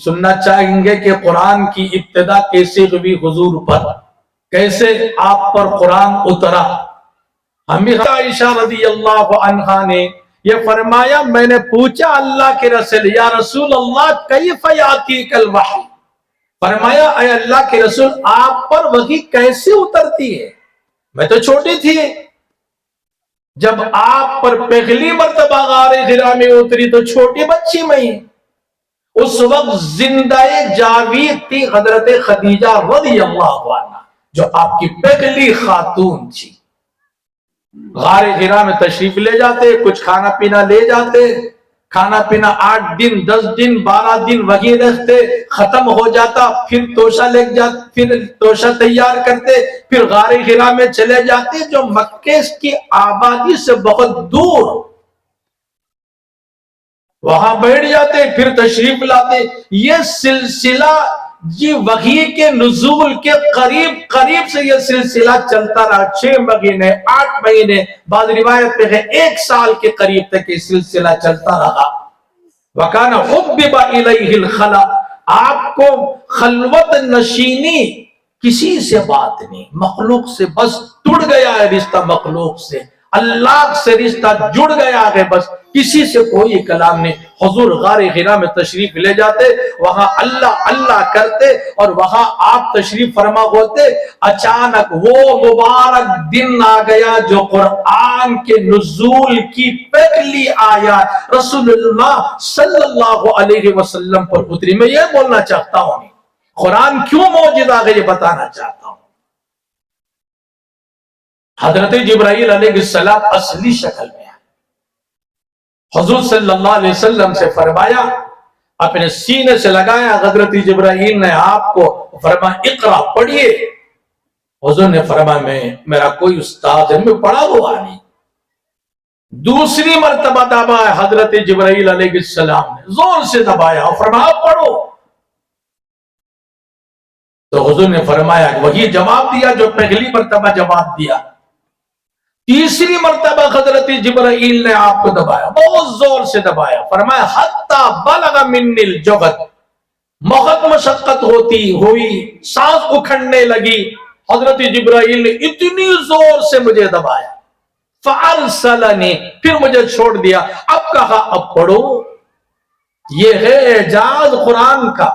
سننا چاہیں گے کہ قرآن کی ابتدا کیسے ہوئی حضور پر، کیسے آپ پر قرآن اترا۔ ہمیں عائشہ رضی اللہ عنہا نے یہ فرمایا، میں نے پوچھا اللہ کے رسول، یا رسول اللہ کیف یاتیک الوحی، فرمایا اے اللہ کے رسول آپ پر وحی کیسے اترتی ہے؟ میں تو چھوٹی تھی، جب آپ پر پہلی مرتبہ غار حرا میں اتری تو چھوٹی بچی میں ہی، اس وقت زندہ جاوید تھی حضرت خدیجہ رضی اللہ عنہ جو آپ کی پہلی خاتون تھی۔ غار حرا میں تشریف لے جاتے، کچھ کھانا پینا لے جاتے، کھانا پینا 8 دن 10 دن 12 دن وہی رکھتے، ختم ہو جاتا، پھر توشہ لے جاتے، پھر توشہ تیار کرتے، پھر غار حرا میں چلے جاتے جو مکے کی آبادی سے بہت دور، وہاں بیٹھ جاتے، پھر تشریف لاتے۔ یہ سلسلہ جی وحی کے نزول کے قریب سے یہ سلسلہ چلتا رہا، 6 مہینے 8 مہینے، بعض روایت میں ہے 1 سال کے قریب تک یہ سلسلہ چلتا رہا۔ وَكَانَ حُبِّبَ إِلَيْهِ الْخَلَا، آپ کو خلوت نشینی کسی سے بات نہیں، مخلوق سے بس ٹوٹ گیا ہے رشتہ، مخلوق سے اللہ سے رشتہ جڑ گیا ہے، بس کسی سے کوئی کلام نہیں۔ حضور غار حرا میں تشریف لے جاتے، وہاں اللہ اللہ کرتے، اور وہاں آپ تشریف فرما ہوتے، اچانک وہ مبارک دن آ گیا جو قرآن کے نزول کی پہلی آیات رسول اللہ صلی اللہ علیہ وسلم پر اتری۔ میں یہ بولنا چاہتا ہوں، قرآن کیوں معجزہ ہے یہ بتانا چاہتا ہوں۔ حضرت جبرائیل علیہ السلام اصلی شکل میں حضور صلی اللہ علیہ وسلم سے فرمایا، اپنے سینے سے لگایا، حضرت جبرائیل نے آپ کو فرمایا اقرا پڑھیے۔ حضور نے فرمایا میرا کوئی استاد ہے، میں پڑھا ہوا نہیں۔ دوسری مرتبہ دبایا حضرت جبرائیل علیہ السلام نے، زور سے دبایا اور فرمایا پڑھو۔ تو حضور نے فرمایا وہی جواب دیا جو پہلی مرتبہ جواب دیا۔ تیسری مرتبہ حضرت جبرائیل نے آپ کو دبایا، بہت زور سے دبایا، فرمایا حتی بلغ منی الجہد، بہت مشقت ہوئی، سانس اکھڑنے لگی، حضرت جبرائیل نے اتنی زور سے مجھے دبایا، فارسلنی، پھر مجھے چھوڑ دیا۔ اب کہا اب پڑھو۔ یہ ہے اعجاز قرآن کا۔